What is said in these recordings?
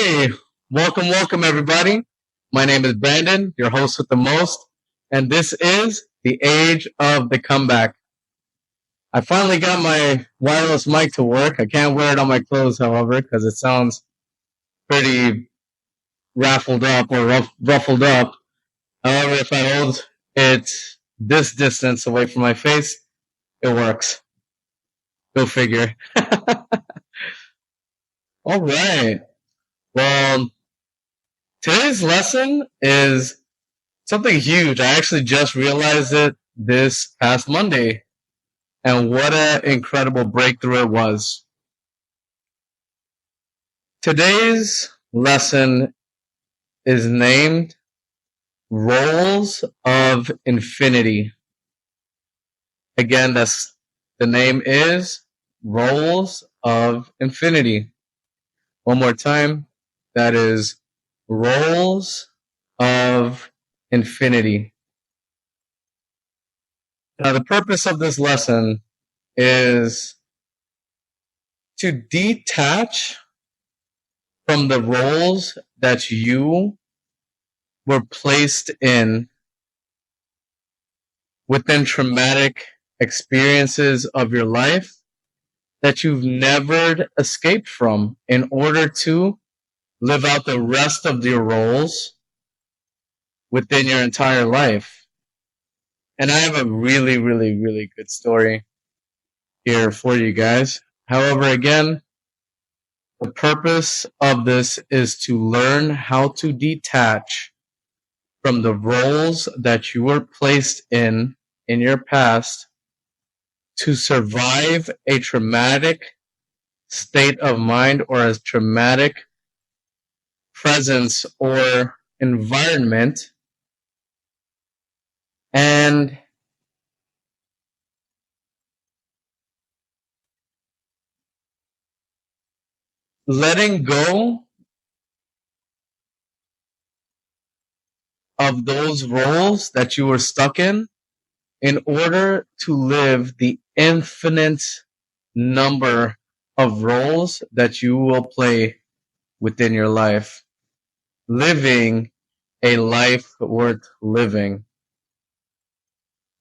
Hey, welcome everybody. My name is Brandon, your host with the most, and this is the age of the comeback. I finally got my wireless mic to work. I can't wear it on my clothes, however, because it sounds pretty raffled up or ruffled up. However, if I hold it this distance away from my face, it works. Go figure. All right. Well, today's lesson is something huge. I actually just realized it this past Monday, and what an incredible breakthrough it was. Today's lesson is named Roles of Infinity. Again, the name is Roles of Infinity. One more time, that is Roles of Infinity. Now, the purpose of this lesson is to detach from the roles that you were placed in within traumatic experiences of your life that you've never escaped from in order to live out the rest of your roles within your entire life. And I have a really good story here for you guys. However, again, the purpose of this is to learn how to detach from the roles that you were placed in your past to survive a traumatic state of mind or a traumatic presence or environment, and letting go of those roles that you were stuck in order to live the infinite number of roles that you will play within your life. Living a life worth living.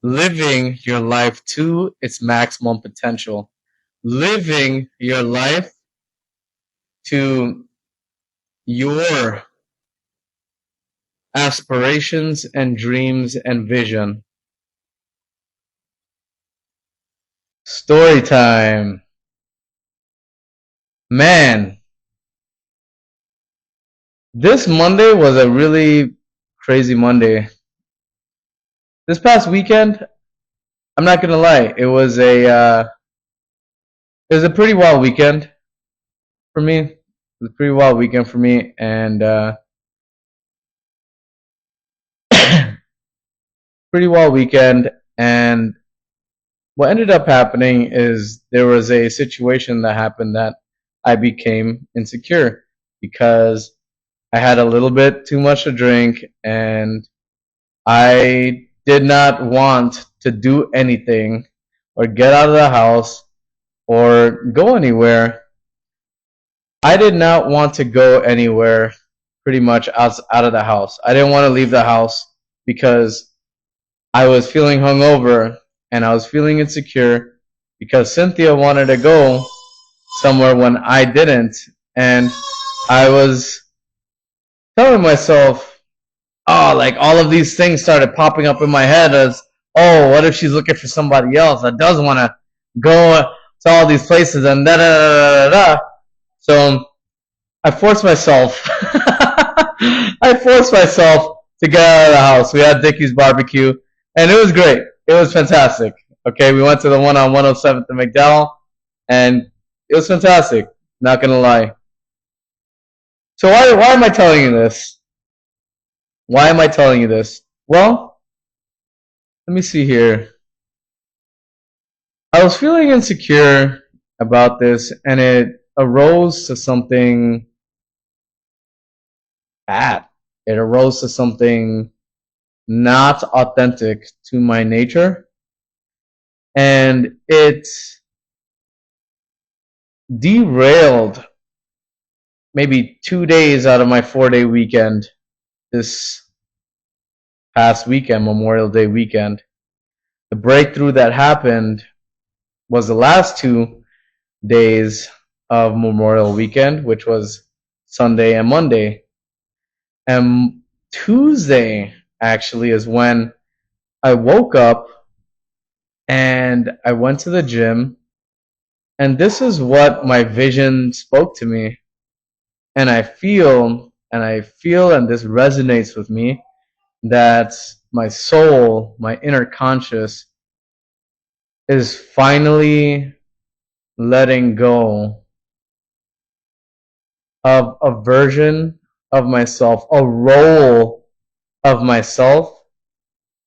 Living your life to its maximum potential. Living your life to your aspirations and dreams and vision. Story time. Man, this Monday was a really crazy Monday. This past weekend, I'm not gonna lie, it was a pretty wild weekend for me. It was a pretty wild weekend for me, and pretty wild weekend. And what ended up happening is there was a situation that happened that I became insecure because I had a little bit too much to drink, and I did not want to do anything or get out of the house or go anywhere. I did not want to go anywhere pretty much out of the house. I didn't want to leave the house because I was feeling hungover and I was feeling insecure because Cynthia wanted to go somewhere when I didn't. And I was telling myself, oh, like all of these things started popping up in my head as, oh, what if she's looking for somebody else that does want to go to all these places and da da da da da. So I forced myself. I forced myself to get out of the house. We had Dickie's barbecue, and it was great. It was fantastic. Okay, we went to the one on 107th and McDowell, and it was fantastic. Not gonna lie. So why am I telling you this? Why am I telling you this? Well, let me see here. I was feeling insecure about this, and it arose to something bad. It arose to something not authentic to my nature, and it derailed maybe 2 days out of my 4 day weekend this past weekend, Memorial Day weekend. The breakthrough that happened was the last 2 days of Memorial Weekend, which was Sunday and Monday. And Tuesday actually is when I woke up and I went to the gym, and this is what my vision spoke to me. And I feel, and this resonates with me, that my soul, my inner conscious, is finally letting go of a version of myself, a role of myself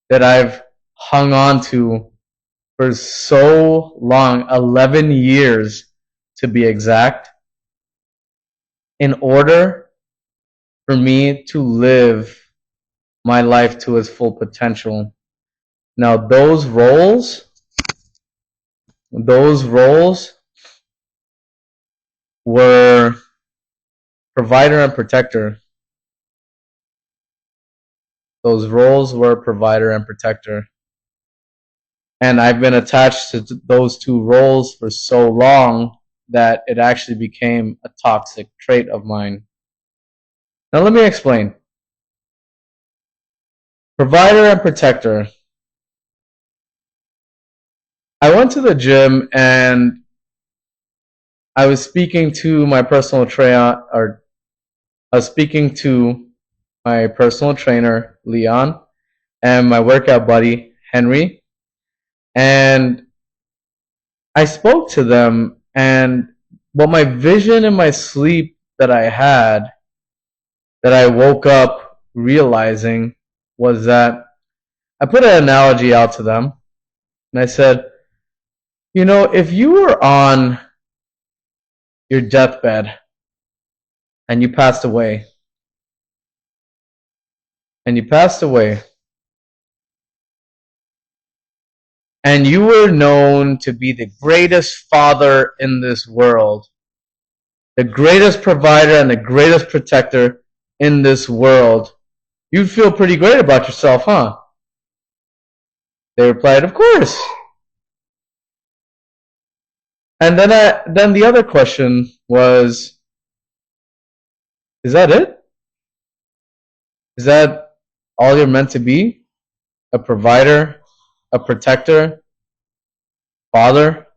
that I've hung on to for so long, 11 years to be exact, in order for me to live my life to its full potential. Now, those roles were provider and protector. Those roles were provider and protector. And I've been attached to those two roles for so long that it actually became a toxic trait of mine. Now let me explain. Provider and protector. I went to the gym and I was speaking to my personal trainer, Leon, and my workout buddy, Henry. And I spoke to them, and what my vision in my sleep that I had, that I woke up realizing, was that I put an analogy out to them, and I said, you know, if you were on your deathbed and you passed away, and you were known to be the greatest father in this world, the greatest provider and the greatest protector in this world, you'd feel pretty great about yourself, huh? They replied, of course. And then the other question was, is that it? Is that all you're meant to be? A provider, a protector, father?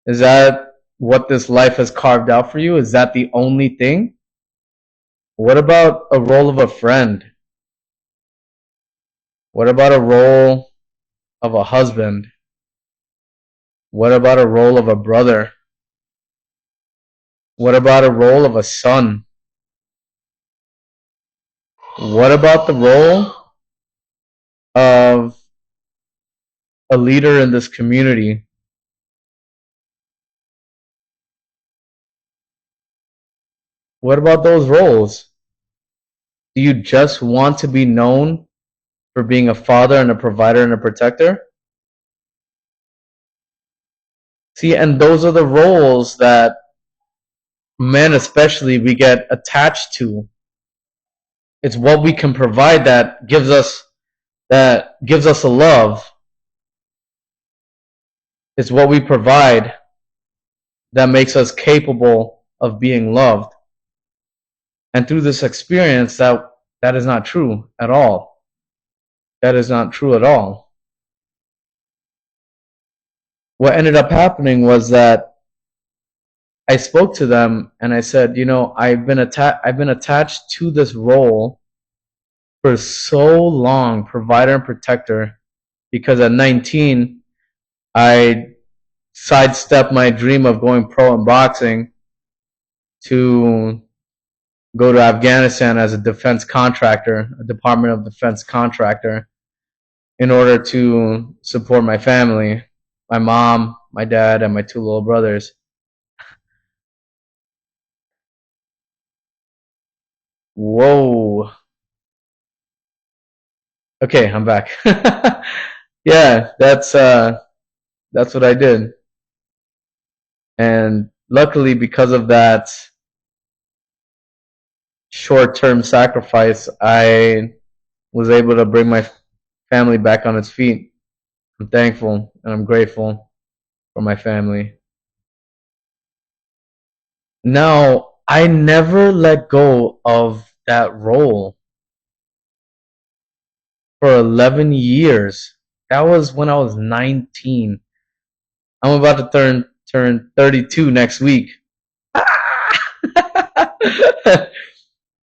Is that what this life has carved out for you? Is that the only thing? What about a role of a friend? What about a role of a husband? What about a role of a brother? What about a role of a son? What about the role of a leader in this community? What about those roles? Do you just want to be known for being a father and a provider and a protector? See, and those are the roles that men especially, we get attached to. It's what we can provide that gives us a love. It's what we provide that makes us capable of being loved. And through this experience, that is not true at all. That is not true at all. What ended up happening was that I spoke to them and I said, you know, I've been attached to this role for so long, provider and protector, because at 19, I sidestepped my dream of going pro in boxing to go to Afghanistan as a defense contractor, a Department of Defense contractor, in order to support my family, my mom, my dad, and my two little brothers. Whoa. Okay, I'm back. Yeah, that's what I did. And luckily, because of that, short-term sacrifice, I was able to bring my family back on its feet. I'm thankful and I'm grateful for my family. Now, I never let go of that role for 11 years. That was when I was 19. I'm about to turn 32 next week.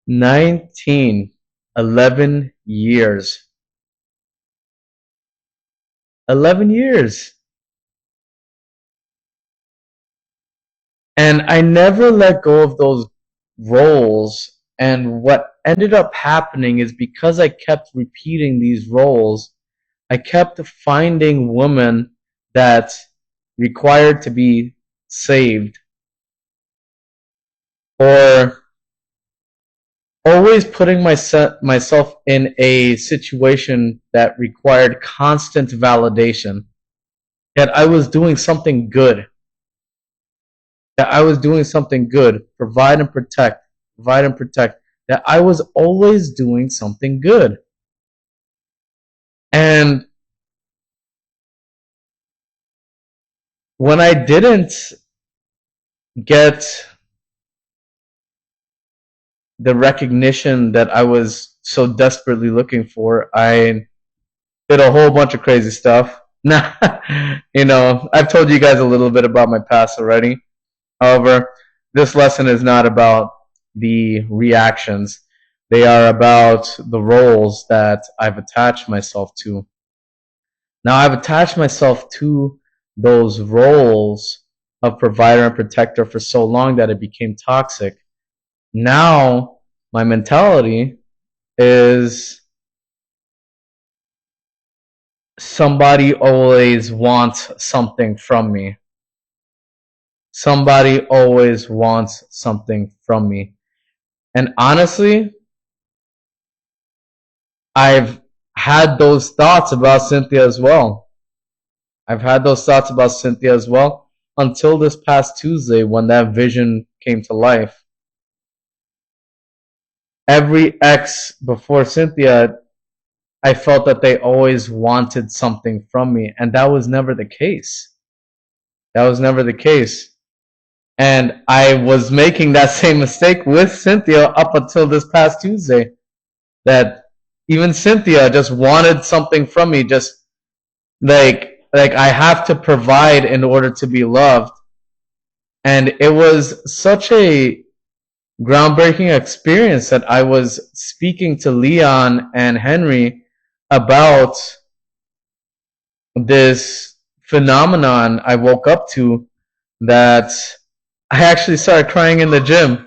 19, 11 years. 11 years. And I never let go of those roles. And what ended up happening is because I kept repeating these roles, I kept finding women that required to be saved, or always putting myself in a situation that required constant validation that I was doing something good, provide and protect, that I was always doing something good. And when I didn't get the recognition that I was so desperately looking for, I did a whole bunch of crazy stuff. I've told you guys a little bit about my past already. However, this lesson is not about the reactions. They are about the roles that I've attached myself to. Now, I've attached myself to those roles of provider and protector for so long that it became toxic. Now, my mentality is somebody always wants something from me. Somebody always wants something from me. And honestly, I've had those thoughts about Cynthia as well. Until this past Tuesday when that vision came to life. Every ex before Cynthia, I felt that they always wanted something from me, and that was never the case. And I was making that same mistake with Cynthia up until this past Tuesday. That even Cynthia just wanted something from me, just like I have to provide in order to be loved. And it was such a groundbreaking experience that I was speaking to Leon and Henry about this phenomenon I woke up to, that I actually started crying in the gym.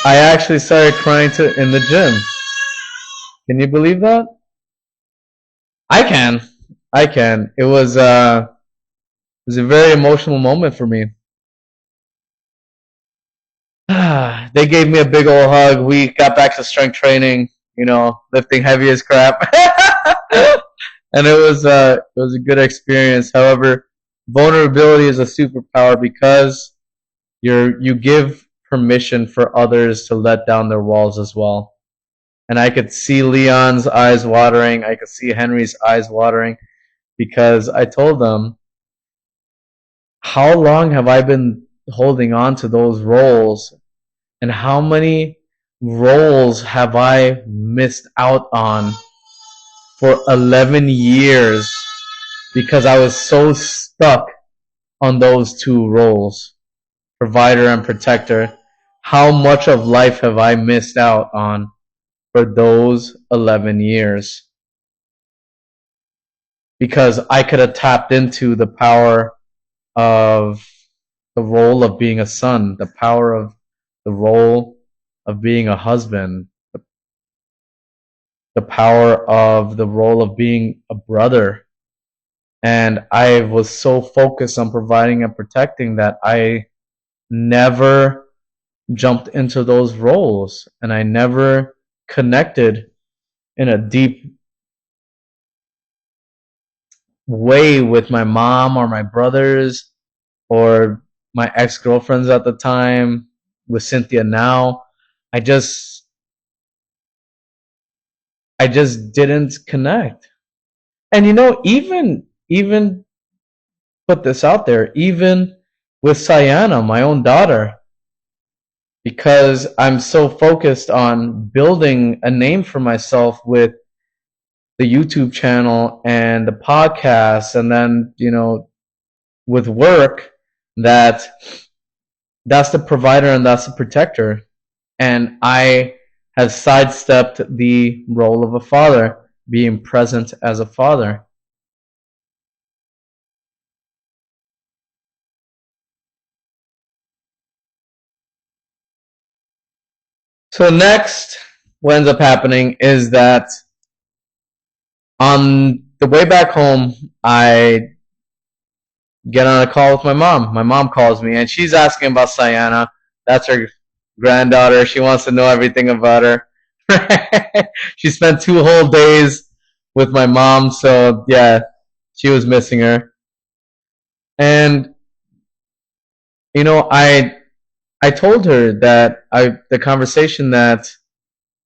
In the gym. Can you believe that? I can. It was a very emotional moment for me. They gave me a big old hug. We got back to strength training, lifting heavy as crap. And it was a good experience. However, vulnerability is a superpower because you give permission for others to let down their walls as well. And I could see Leon's eyes watering. I could see Henry's eyes watering, because I told them, how long have I been holding on to those roles, and how many roles have I missed out on for 11 years because I was so stuck on those two roles, provider and protector. How much of life have I missed out on for those 11 years? Because I could have tapped into the power of the role of being a son, the power of the role of being a husband, the power of the role of being a brother. And I was so focused on providing and protecting that I never jumped into those roles, and I never connected in a deep way with my mom or my brothers or my ex-girlfriends at the time, with Cynthia now. I just I just didn't connect. And even put this out there, even with Sayana, my own daughter, because I'm so focused on building a name for myself with the YouTube channel and the podcast, and then with work, that that's the provider and that's the protector, and I have sidestepped the role of a father, being present as a father. So next, what ends up happening is that on the way back home, I get on a call with my mom. My mom calls me and she's asking about Sayana. That's her granddaughter. She wants to know everything about her. She spent 2 whole days with my mom, so yeah, she was missing her. And I told her that the conversation that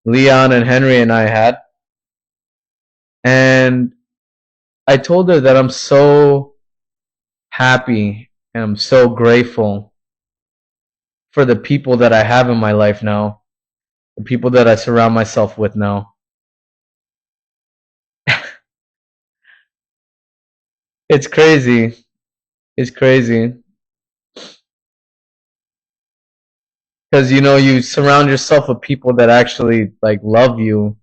Leon and Henry and I had, and I told her that I'm so happy and I'm so grateful for the people that I have in my life now, the people that I surround myself with now. It's crazy. It's crazy. Because you surround yourself with people that actually like love you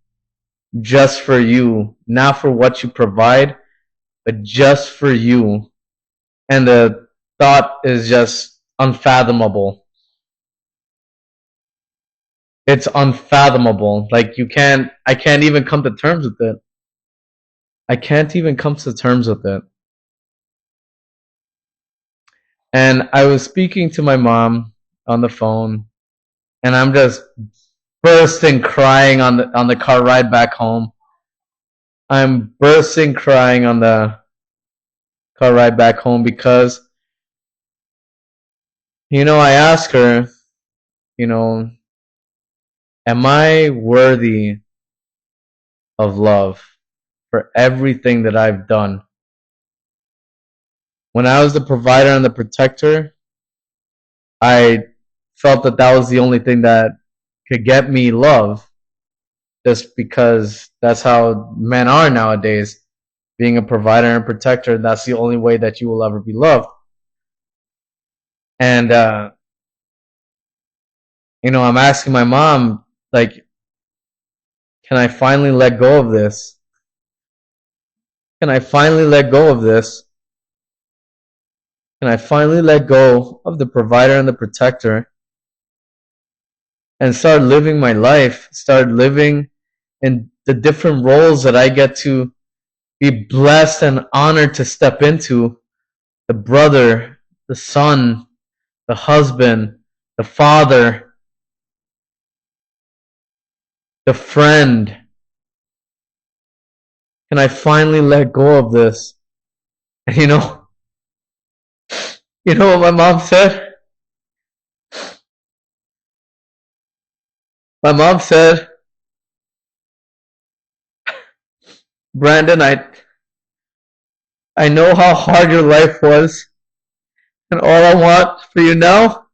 just for you, not for what you provide, but just for you. And the thought is just unfathomable. It's unfathomable. Like I can't even come to terms with it. I can't even come to terms with it. And I was speaking to my mom on the phone, and I'm just bursting crying on the car ride back home. I'm bursting crying on the car ride back home because I asked her, you know, am I worthy of love for everything that I've done? When I was the provider and the protector, I felt that that was the only thing that could get me love, just because that's how men are nowadays. Being a provider and protector, that's the only way that you will ever be loved. And I'm asking my mom, like, can I finally let go of this? Can I finally let go of this? Can I finally let go of the provider and the protector and start living my life, start living in the different roles that I get to be blessed and honored to step into: the brother, the son, the husband, the father, the friend? Can I finally let go of this? And you know what my mom said? My mom said, Brandon, I know how hard your life was, and all I want for you now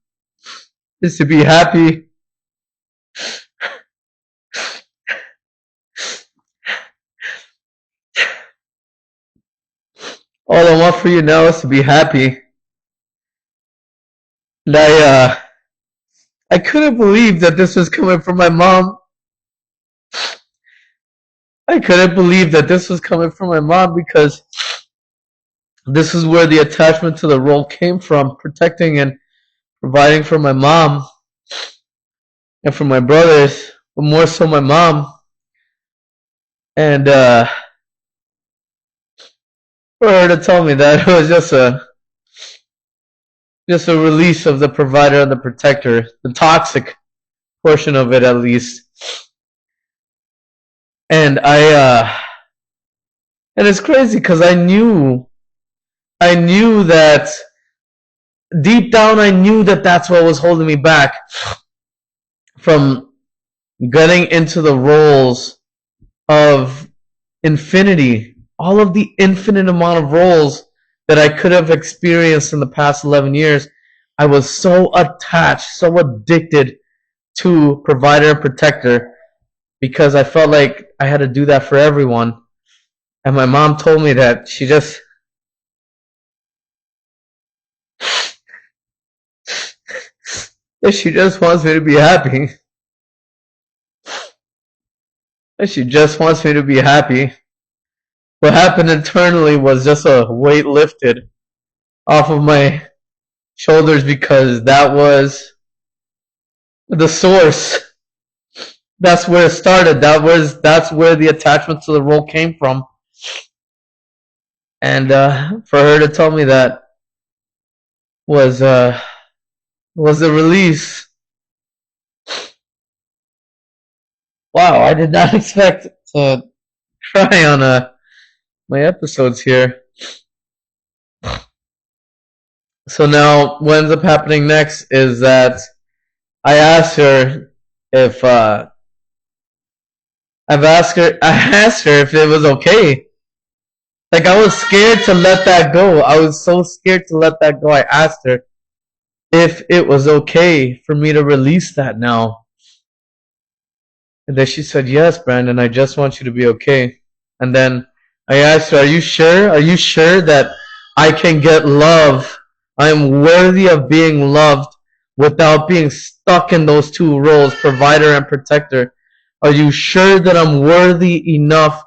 is to be happy. All I want for you now is to be happy. And I couldn't believe that this was coming from my mom. I couldn't believe that this was coming from my mom, because this is where the attachment to the role came from, protecting and providing for my mom and for my brothers, but more so my mom. And for her to tell me that it was just a release of the provider and the protector, the toxic portion of it at least. And and it's crazy because I knew that deep down, I knew that that's what was holding me back from getting into the roles of infinity, all of the infinite amount of roles that I could have experienced in the past 11 years. I was so attached, so addicted to provider and protector because I felt like I had to do that for everyone. And my mom told me that she just wants me to be happy. And she just wants me to be happy. What happened internally was just a weight lifted off of my shoulders because that was the source. That's where it started. That's where the attachment to the role came from. And for her to tell me that was was a release. Wow, I did not expect to cry on my episodes here. So now, what ends up happening next is that I asked her if I asked her if it was okay. Like I was scared to let that go. I was so scared to let that go. I asked her if it was okay for me to release that now. And then she said, "Yes, Brandon, I just want you to be okay." And then I asked her, "Are you sure? Are you sure that I can get love? I am worthy of being loved without being stuck in those two roles, provider and protector. Are you sure that I'm worthy enough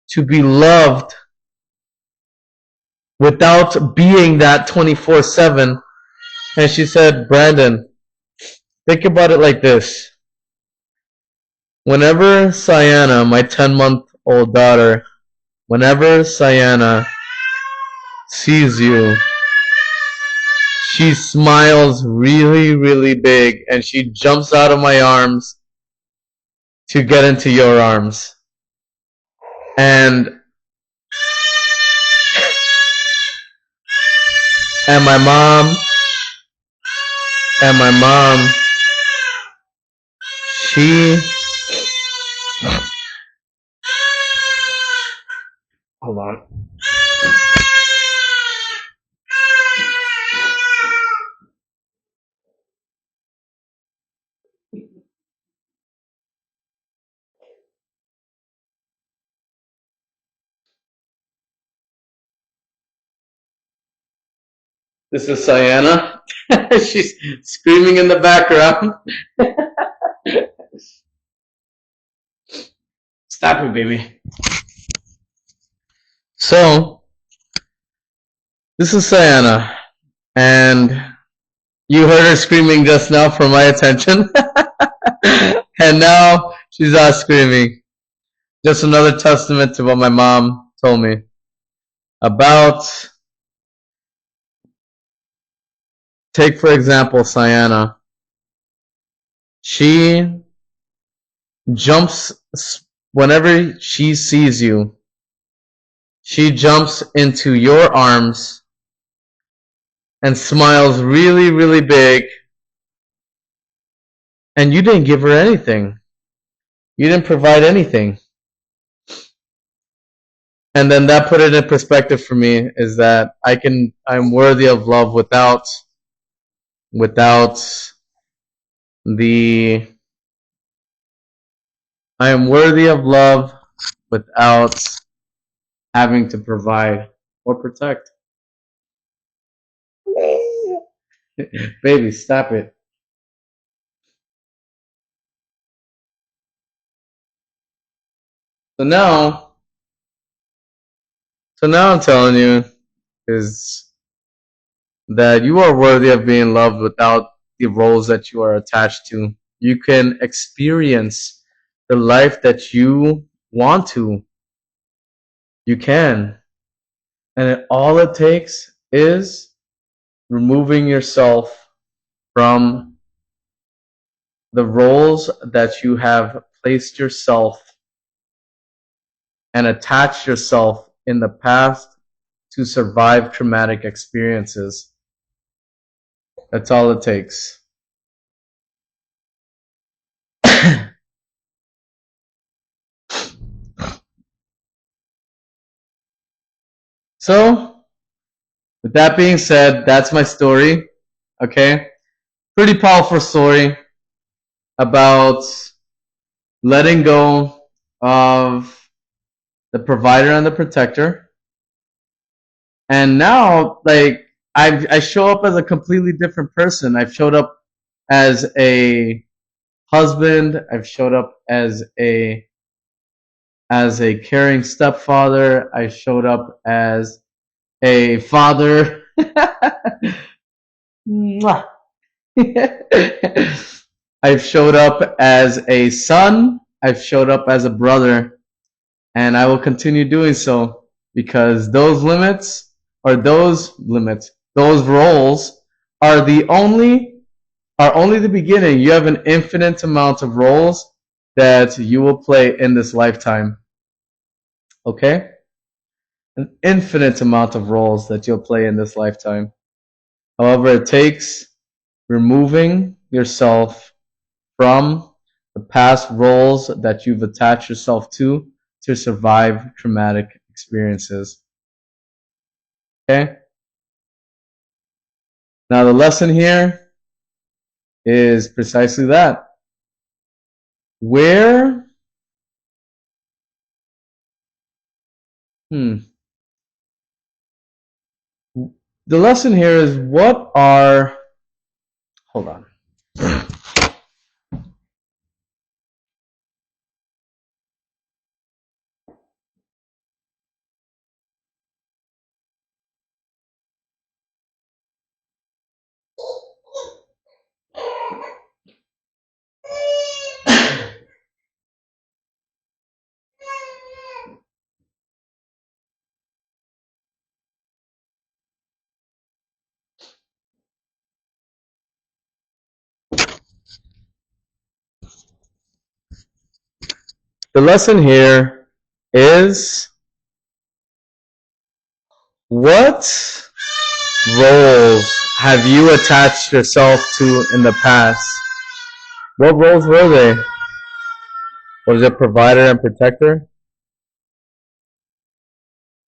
to be loved without being that 24/7?" And she said, "Brandon, think about it like this. Whenever Sayana, my 10-month-old daughter, whenever Sayana sees you, she smiles really, really big and she jumps out of my arms to get into your arms. And and my mom and my mom she hold on. This is Sayana. She's screaming in the background. Stop it, baby. So, this is Sayana. And you heard her screaming just now for my attention. And now she's not screaming. Just another testament to what my mom told me about, take for example, Sayana. She jumps whenever she sees you. She jumps into your arms and smiles really, really big. And you didn't give her anything. You didn't provide anything. And then that put it in perspective for me is that I'm worthy of love without the I am worthy of love without having to provide or protect. Baby, stop it. So now, I'm telling you is that you are worthy of being loved without the roles that you are attached to. You can experience the life that you want to. You can. And all it takes is removing yourself from the roles that you have placed yourself and attached yourself in the past to survive traumatic experiences. That's all it takes. So, with that being said, that's my story. Okay? Pretty powerful story about letting go of the provider and the protector. And now, like, I show up as a completely different person. I've showed up as a husband. I've showed up as a caring stepfather. I showed up as a father. I've showed up as a son. I've showed up as a brother, and I will continue doing so because those roles are only the beginning. You have an infinite amount of roles that you will play in this lifetime. Okay? An infinite amount of roles that you'll play in this lifetime. However, it takes removing yourself from the past roles that you've attached yourself to survive traumatic experiences. Okay? Now, the lesson here is precisely that. The lesson here is hold on. The lesson here is what roles have you attached yourself to in the past? What roles were they? Was it provider and protector?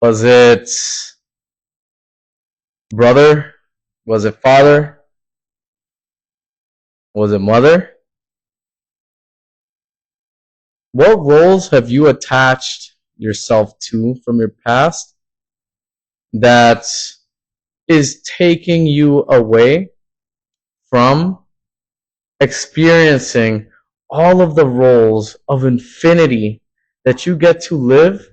Was it brother? Was it father? Was it mother? What roles have you attached yourself to from your past that is taking you away from experiencing all of the roles of infinity that you get to live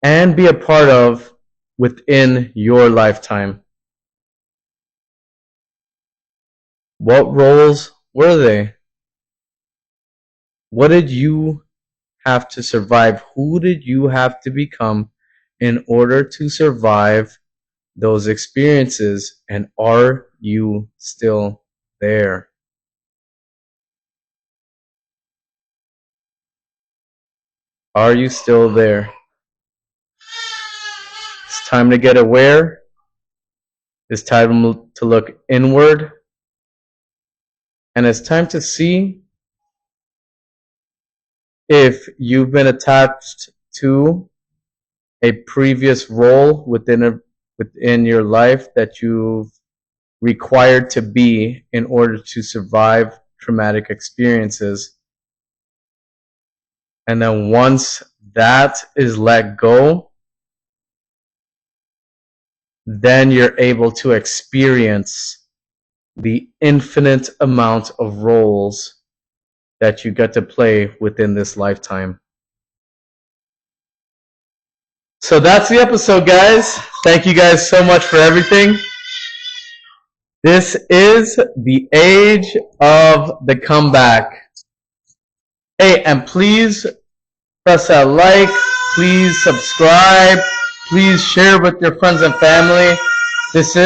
and be a part of within your lifetime? What roles were they? What did you have to survive? Who did you have to become in order to survive those experiences? And are you still there? Are you still there? It's time to get aware. It's time to look inward. And it's time to see if you've been attached to a previous role within your life that you've required to be in order to survive traumatic experiences. And then once that is let go, then you're able to experience the infinite amount of roles that you get to play within this lifetime. So that's the episode, guys. Thank you guys so much for everything. This is the age of the comeback. Hey, and please press that like, please subscribe, please share with your friends and family. This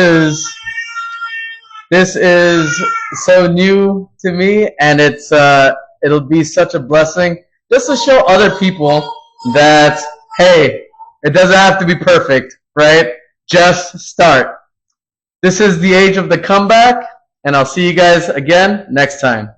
is so new to me, and it'll be such a blessing just to show other people that, hey, it doesn't have to be perfect, right? Just start. This is the age of the comeback, and I'll see you guys again next time.